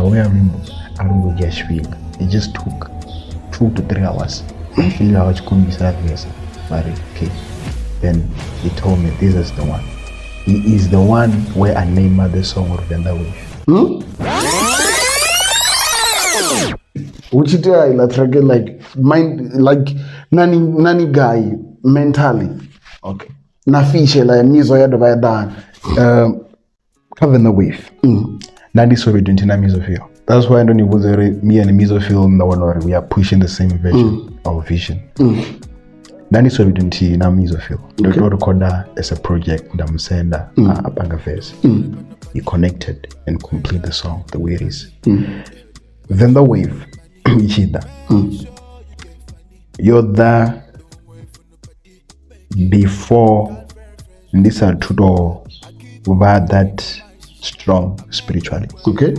way I remember get Phyll. It just took 2 to 3 hours. Phyll was but okay. Then he told me this is the one. He is the one where I named the song of Venda with. Which is like mind like nani guy mentally. Okay. Na fiche like Mizo ya by that. Cover the wave. That is what we do in Mizo Phyll. That's why I don't know me and Mizo Phyll in the one where we are pushing the same version of vision. That is what we do in Mizo Phyll. The recorder as a project that I'm saying that Apanga Face. You connected and complete the song the way it is. Then the wave, you're there before this are two door over that strong spiritually. Okay.